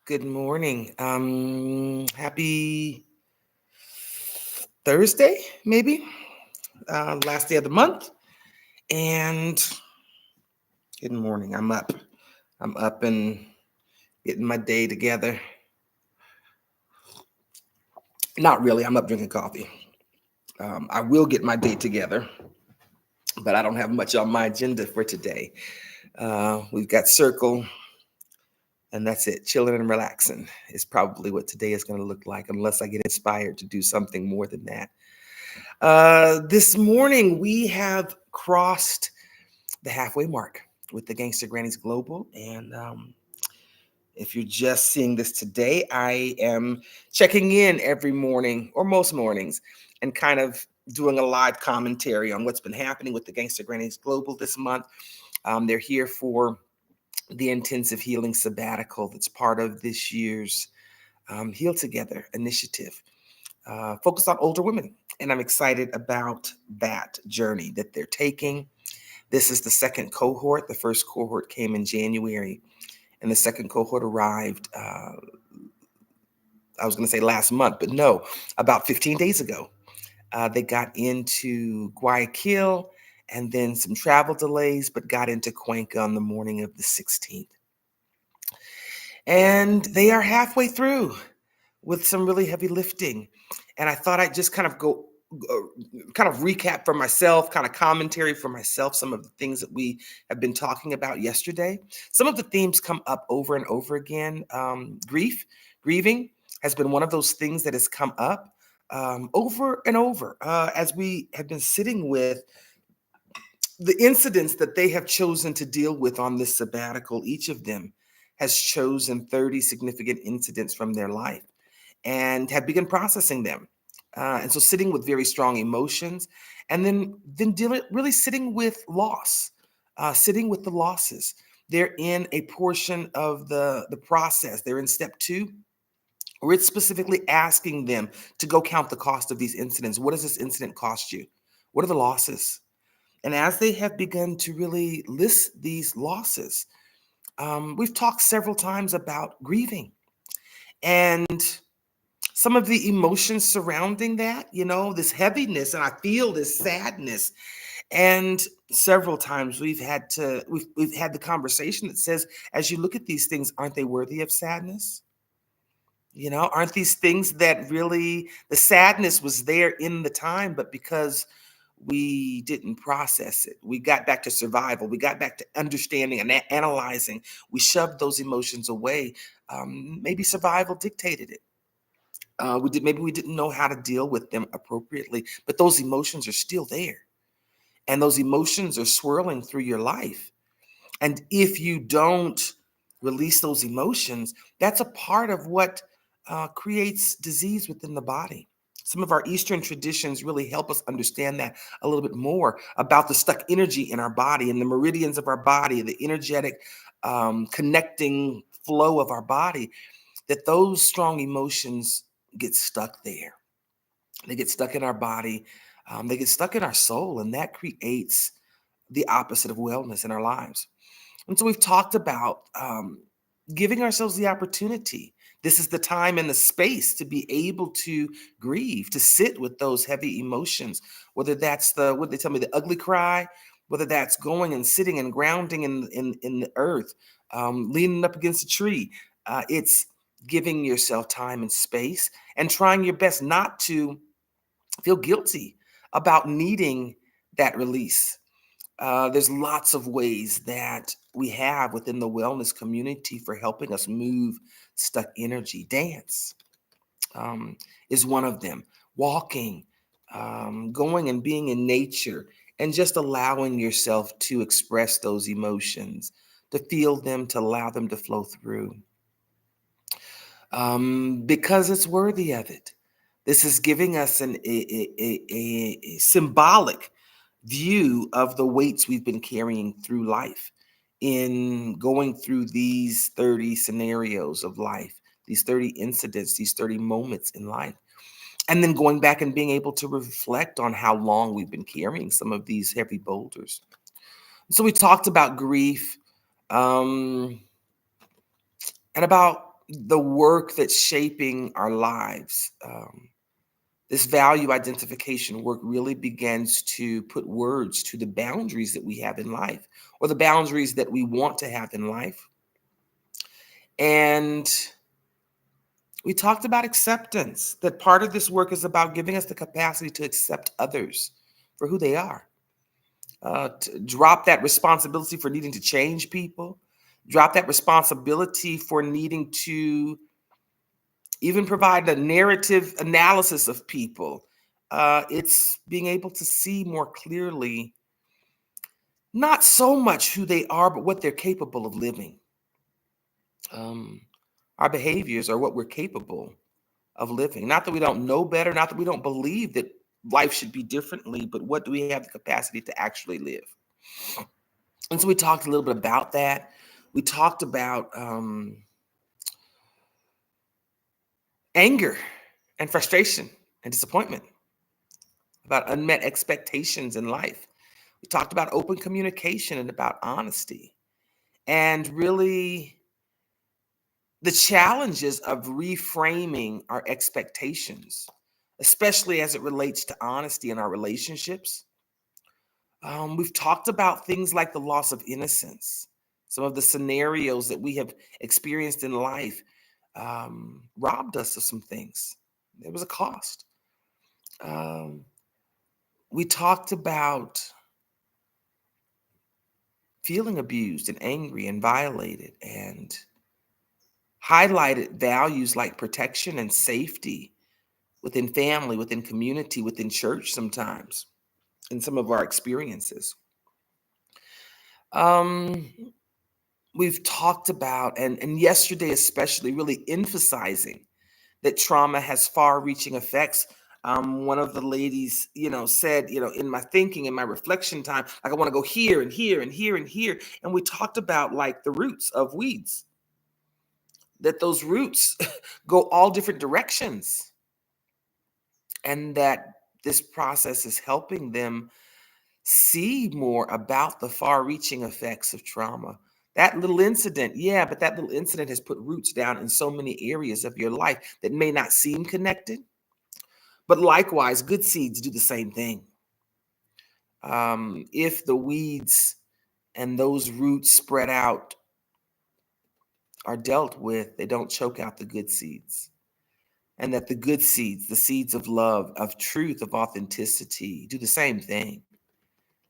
Good morning. Happy Thursday, maybe. Last day of the month. And good morning. I'm up. I'm up and getting my day together. Not really. I'm up drinking coffee. I will get my day together, but I don't have much on my agenda for today. We've got circle, and that's it. Chilling and relaxing is probably what today is going to look like, unless I get inspired to do something more than that. This morning, we have crossed the halfway mark with the Gangsta Grannies Global. And if you're just seeing this today, I am checking in every morning or most mornings and kind of doing a live commentary on what's been happening with the Gangsta Grannies Global this month. They're here for the intensive healing sabbatical that's part of this year's Heal Together initiative. Focused on older women. And I'm excited about that journey that they're taking. This is the second cohort. The first cohort came in January, and the second cohort arrived, I was going to say last month, but no, about 15 days ago. They got into Guayaquil and then some travel delays, but got into Cuenca on the morning of the 16th. And they are halfway through with some really heavy lifting. And I thought I'd just kind of recap for myself, kind of commentary for myself, some of the things that we have been talking about yesterday. Some of the themes come up over and over again. Grieving has been one of those things that has come up over and over as we have been sitting with the incidents that they have chosen to deal with on this sabbatical. Each of them has chosen 30 significant incidents from their life and have begun processing them. And so sitting with very strong emotions, and then dealing, really sitting with loss, sitting with the losses. They're in a portion of the process. They're in step 2, where it's specifically asking them to go count the cost of these incidents. What does this incident cost you? What are the losses? And as they have begun to really list these losses, we've talked several times about grieving and some of the emotions surrounding that, this heaviness, and I feel this sadness. And several times we've had the conversation that says, as you look at these things, aren't they worthy of sadness? Aren't these things that really, the sadness was there in the time, but because we didn't process it, we got back to survival, we got back to understanding and analyzing, we shoved those emotions away. Maybe survival dictated it. Maybe we didn't know how to deal with them appropriately, but those emotions are still there, and those emotions are swirling through your life. And if you don't release those emotions, that's a part of what creates disease within the body. Some of our Eastern traditions really help us understand that a little bit more about the stuck energy in our body and the meridians of our body, the energetic connecting flow of our body, that those strong emotions get stuck there. They get stuck in our body. They get stuck in our soul, and that creates the opposite of wellness in our lives. And so we've talked about giving ourselves the opportunity. This is the time and the space to be able to grieve, to sit with those heavy emotions, whether that's what they tell me, the ugly cry, whether that's going and sitting and grounding in the earth, leaning up against a tree. It's giving yourself time and space and trying your best not to feel guilty about needing that release. There's lots of ways that we have within the wellness community for helping us move stuck energy. Dance is one of them. Walking, going and being in nature, and just allowing yourself to express those emotions, to feel them, to allow them to flow through. Because it's worthy of it. This is giving us a symbolic view of the weights we've been carrying through life in going through these 30 scenarios of life, these 30 incidents, these 30 moments in life, and then going back and being able to reflect on how long we've been carrying some of these heavy boulders. So we talked about grief and about the work that's shaping our lives. This value identification work really begins to put words to the boundaries that we have in life, or the boundaries that we want to have in life. And we talked about acceptance, that part of this work is about giving us the capacity to accept others for who they are, to drop that responsibility for needing to change people, drop that responsibility for needing to even provide a narrative analysis of people. It's being able to see more clearly, not so much who they are, but what they're capable of living. Um, our behaviors are what we're capable of living. Not that we don't know better, not that we don't believe that life should be differently, but what do we have the capacity to actually live? And so we talked a little bit about that. We talked about anger and frustration and disappointment, about unmet expectations in life. We talked about open communication and about honesty, and really the challenges of reframing our expectations, especially as it relates to honesty in our relationships. We've talked about things like the loss of innocence, some of the scenarios that we have experienced in life robbed us of some things. There was a cost. Um, we talked about feeling abused and angry and violated, and highlighted values like protection and safety within family, within community, within church sometimes, in some of our experiences. Um, we've talked about, and yesterday especially, really emphasizing that trauma has far-reaching effects. One of the ladies, said, in my thinking, in my reflection time, like I want to go here and here and here and here. And we talked about like the roots of weeds, that those roots go all different directions, and that this process is helping them see more about the far-reaching effects of trauma. That little incident, yeah, but that little incident has put roots down in so many areas of your life that may not seem connected. But likewise, good seeds do the same thing. If the weeds and those roots spread out are dealt with, they don't choke out the good seeds. And that the good seeds, the seeds of love, of truth, of authenticity, do the same thing.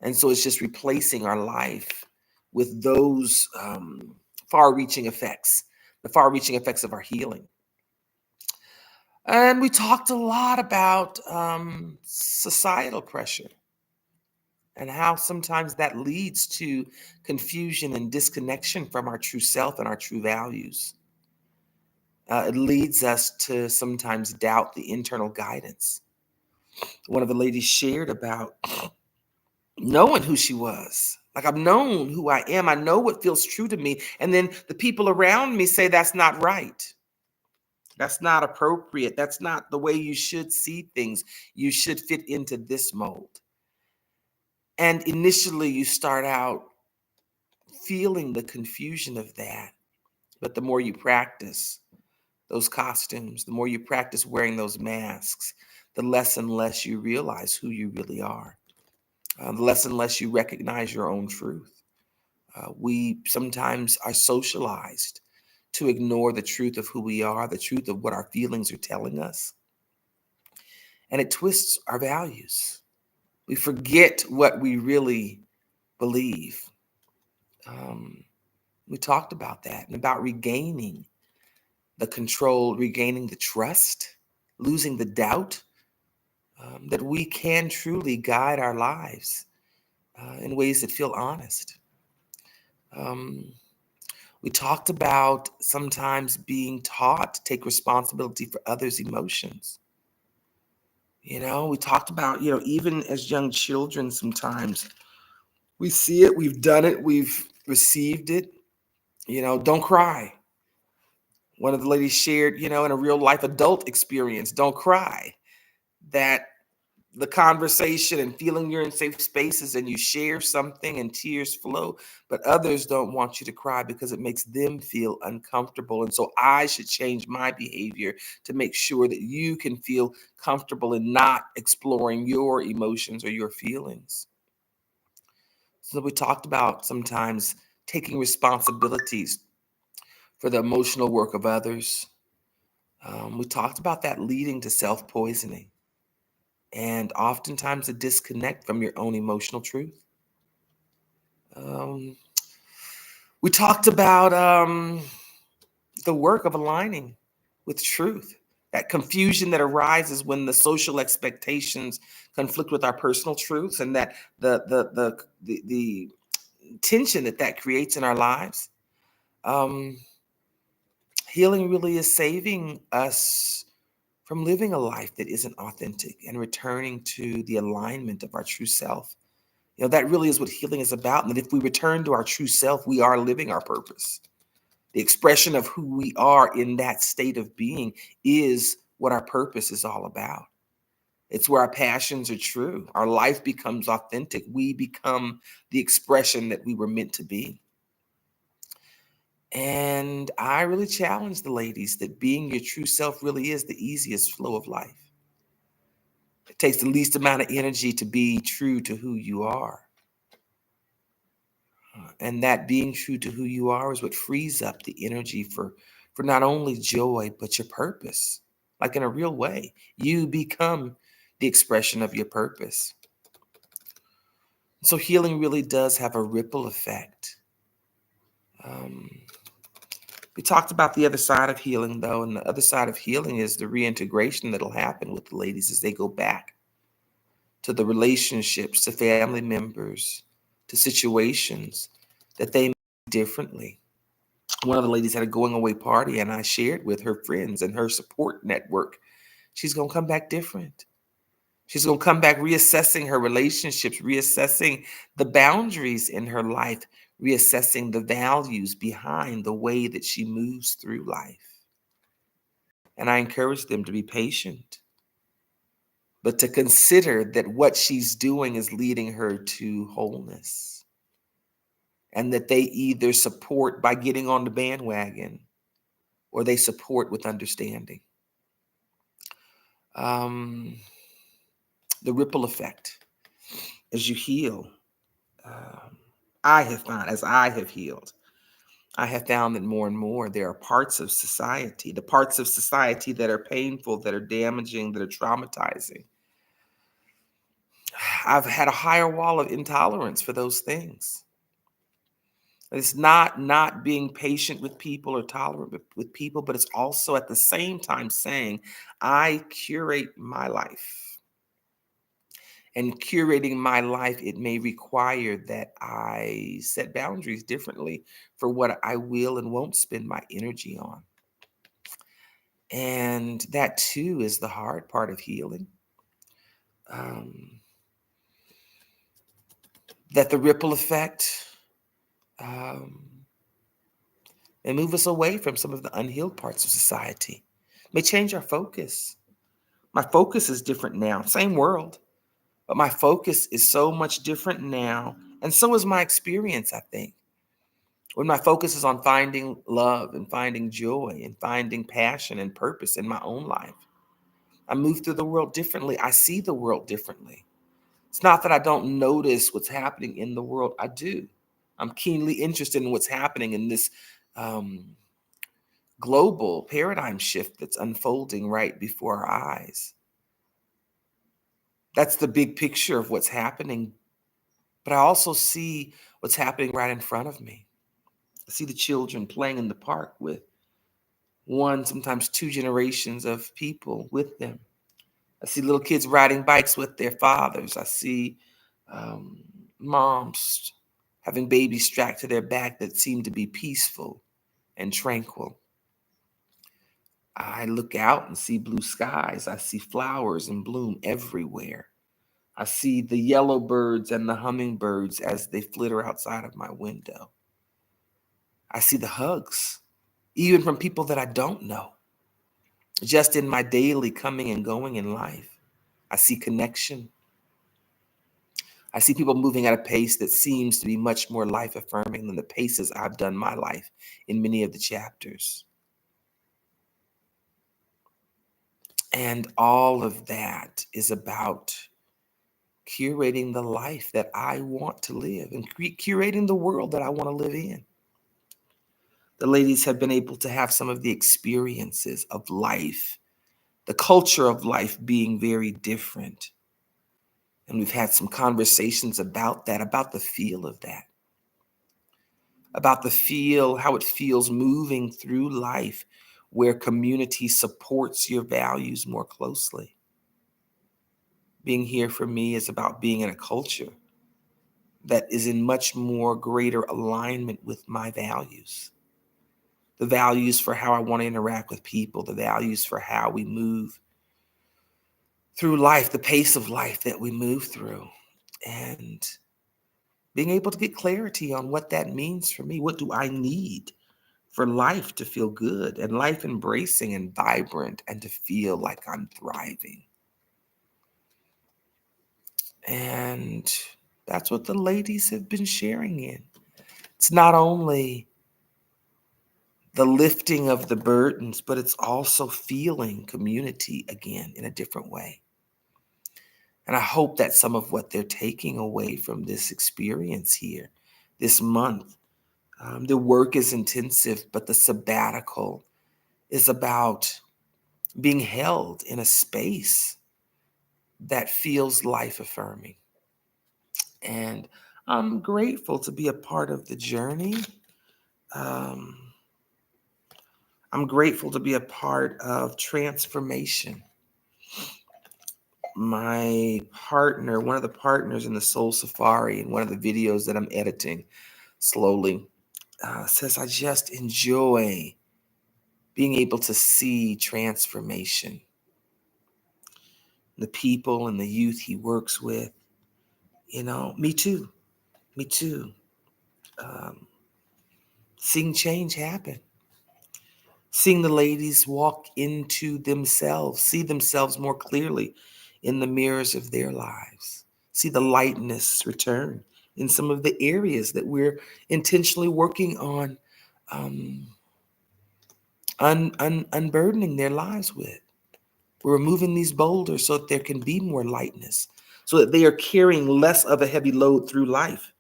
And so it's just replacing our life with those far-reaching effects, the far-reaching effects of our healing. And we talked a lot about societal pressure and how sometimes that leads to confusion and disconnection from our true self and our true values. It leads us to sometimes doubt the internal guidance. One of the ladies shared about knowing who she was. Like, I've known who I am. I know what feels true to me. And then the people around me say that's not right. That's not appropriate. That's not the way you should see things. You should fit into this mold. And initially, you start out feeling the confusion of that. But the more you practice those costumes, the more you practice wearing those masks, the less and less you realize who you really are. The less and less you recognize your own truth. We sometimes are socialized to ignore the truth of who we are, the truth of what our feelings are telling us. And it twists our values. We forget what we really believe. We talked about that and about regaining the control, regaining the trust, losing the doubt that we can truly guide our lives in ways that feel honest. Um, we talked about sometimes being taught to take responsibility for others' emotions. We talked about, even as young children, sometimes we see it, we've done it, we've received it. Don't cry. One of the ladies shared, in a real life adult experience, don't cry. That the conversation and feeling you're in safe spaces and you share something and tears flow, but others don't want you to cry because it makes them feel uncomfortable. And so I should change my behavior to make sure that you can feel comfortable in not exploring your emotions or your feelings. So we talked about sometimes taking responsibilities for the emotional work of others. We talked about that leading to self poisoning and oftentimes a disconnect from your own emotional truth. Um, we talked about the work of aligning with truth, that confusion that arises when the social expectations conflict with our personal truths, and that the tension that that creates in our lives. Um, Healing really is saving us from living a life that isn't authentic and returning to the alignment of our true self. That really is what healing is about. And that if we return to our true self, we are living our purpose. The expression of who we are in that state of being is what our purpose is all about. It's where our passions are true. Our life becomes authentic. We become the expression that we were meant to be. And I really challenge the ladies that being your true self really is the easiest flow of life. It takes the least amount of energy to be true to who you are. And that being true to who you are is what frees up the energy for not only joy, but your purpose. Like in a real way, you become the expression of your purpose. So healing really does have a ripple effect. Um, we talked about the other side of healing, though, and the other side of healing is the reintegration that'll happen with the ladies as they go back to the relationships, to family members, to situations that they make differently. One of the ladies had a going away party, and I shared with her friends and her support network. She's going to come back different. She's going to come back reassessing her relationships, reassessing the boundaries in her life, reassessing the values behind the way that she moves through life. And I encourage them to be patient, but to consider that what she's doing is leading her to wholeness, and that they either support by getting on the bandwagon or they support with understanding. Um, the ripple effect as you heal. Um, I have found, as I have healed, I have found that more and more there are parts of society, the parts of society that are painful, that are damaging, that are traumatizing. I've had a higher wall of intolerance for those things. It's not being patient with people or tolerant with people, but it's also at the same time saying, I curate my life. And curating my life, it may require that I set boundaries differently for what I will and won't spend my energy on. And that too is the hard part of healing. Um, that the ripple effect um, may move us away from some of the unhealed parts of society, may change our focus. My focus is different now, same world, but my focus is so much different now. And so is my experience, I think. When my focus is on finding love and finding joy and finding passion and purpose in my own life, I move through the world differently. I see the world differently. It's not that I don't notice what's happening in the world. I do. I'm keenly interested in what's happening in this um, global paradigm shift that's unfolding right before our eyes. That's the big picture of what's happening. But I also see what's happening right in front of me. I see the children playing in the park with one, sometimes two generations of people with them. I see little kids riding bikes with their fathers. I see um, moms having babies strapped to their back that seem to be peaceful and tranquil. I look out and see blue skies. I see flowers in bloom everywhere. I see the yellow birds and the hummingbirds as they flitter outside of my window. I see the hugs, even from people that I don't know, just in my daily coming and going in life. I see connection. I see people moving at a pace that seems to be much more life affirming than the paces I've done my life in many of the chapters. And all of that is about curating the life that I want to live and curating the world that I want to live in. The ladies have been able to have some of the experiences of life, the culture of life being very different. And we've had some conversations about that, about the feel of that, about the feel, how it feels moving through life where community supports your values more closely. Being here for me is about being in a culture that is in much more greater alignment with my values. The values for how I want to interact with people, the values for how we move through life, the pace of life that we move through, and being able to get clarity on what that means for me. What do I need for life to feel good and life embracing and vibrant and to feel like I'm thriving? And that's what the ladies have been sharing in. It's not only the lifting of the burdens, but it's also feeling community again in a different way. And I hope that some of what they're taking away from this experience here this month, the work is intensive, but the sabbatical is about being held in a space that feels life affirming. And I'm grateful to be a part of the journey. Um, I'm grateful to be a part of transformation. My partner, one of the partners in the Soul Safari, in one of the videos that I'm editing slowly, says, I just enjoy being able to see transformation. The people and the youth he works with, me too, me too. Um, Seeing change happen. Seeing the ladies walk into themselves, see themselves more clearly in the mirrors of their lives, see the lightness return in some of the areas that we're intentionally working on unburdening their lives with. We're removing these boulders so that there can be more lightness, so that they are carrying less of a heavy load through life.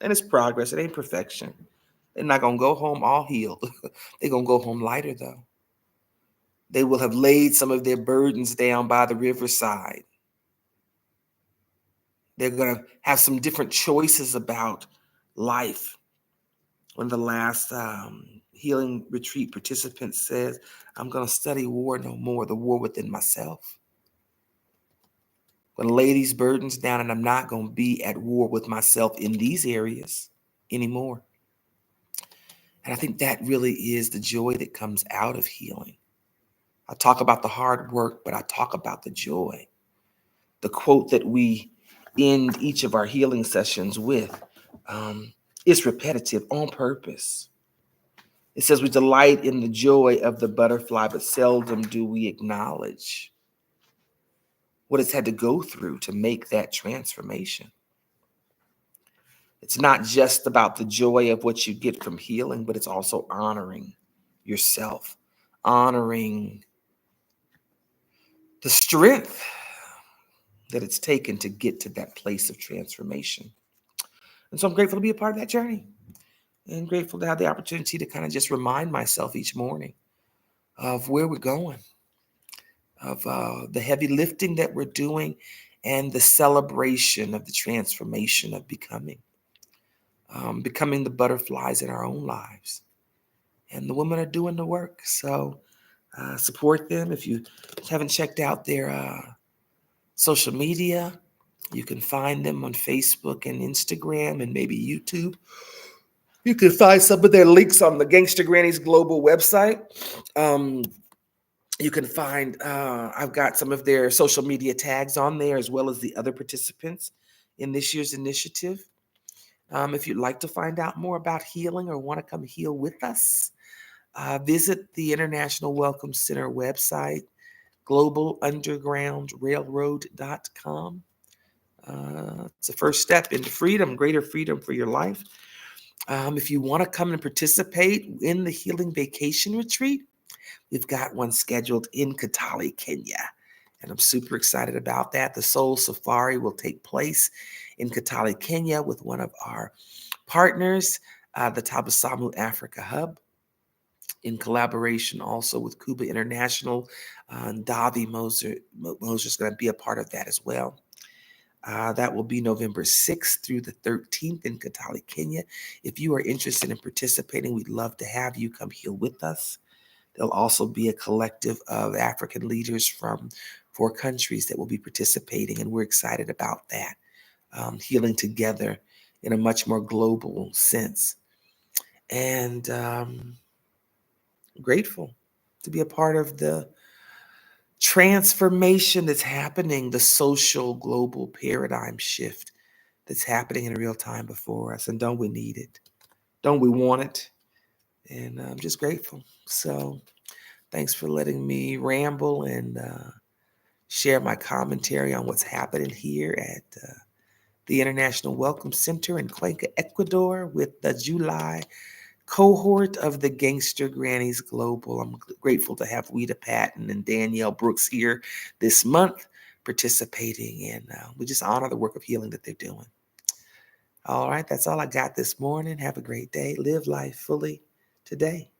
And it's progress, it ain't perfection. They're not going to go home all healed. They're going to go home lighter, though. They will have laid some of their burdens down by the riverside. They're going to have some different choices about life. One of the last healing retreat participants says, I'm going to study war no more, the war within myself. I'm going to lay these burdens down, and I'm not going to be at war with myself in these areas anymore. And I think that really is the joy that comes out of healing. I talk about the hard work, but I talk about the joy. The quote that we end each of our healing sessions with is repetitive on purpose. It says, we delight in the joy of the butterfly, but seldom do we acknowledge what it's had to go through to make that transformation. It's not just about the joy of what you get from healing, but it's also honoring yourself, honoring the strength that it's taken to get to that place of transformation. And so I'm grateful to be a part of that journey, and grateful to have the opportunity to kind of just remind myself each morning of where we're going, of the heavy lifting that we're doing, and the celebration of the transformation of becoming the butterflies in our own lives. And the women are doing the work. So support them. If you haven't checked out their social media, you can find them on Facebook and Instagram and maybe YouTube. You can find some of their links on the Gangsta Grannies global website. You can find, I've got some of their social media tags on there, as well as the other participants in this year's initiative. If you'd like to find out more about healing or want to come heal with us, visit the International Welcome Center website. globalundergroundrailroad.com. It's the first step into freedom, greater freedom for your life. If you want to come and participate in the Healing Vacation Retreat, we've got one scheduled in Kitale, Kenya. And I'm super excited about that. The Soul Safari will take place in Kitale, Kenya with one of our partners, the Tabasamu Africa Hub, in collaboration also with Cuba International. And Davi Moser is going to be a part of that as well. That will be November 6th through the 13th in Kitale, Kenya. If you are interested in participating, we'd love to have you come heal with us. There'll also be a collective of African leaders from 4 countries that will be participating, and we're excited about that, healing together in a much more global sense. And grateful to be a part of the transformation that's happening, the social global paradigm shift that's happening in real time before us. And don't we need it? Don't we want it? And I'm just grateful. So thanks for letting me ramble and share my commentary on what's happening here at the International Welcome Center in Cuenca, Ecuador, with the July cohort of the Gangsta Grannies Global. I'm grateful to have Weta Patton and Danielle Brooks here this month participating, and we just honor the work of healing that they're doing. All right, that's all I got this morning. Have a great day. Live life fully today.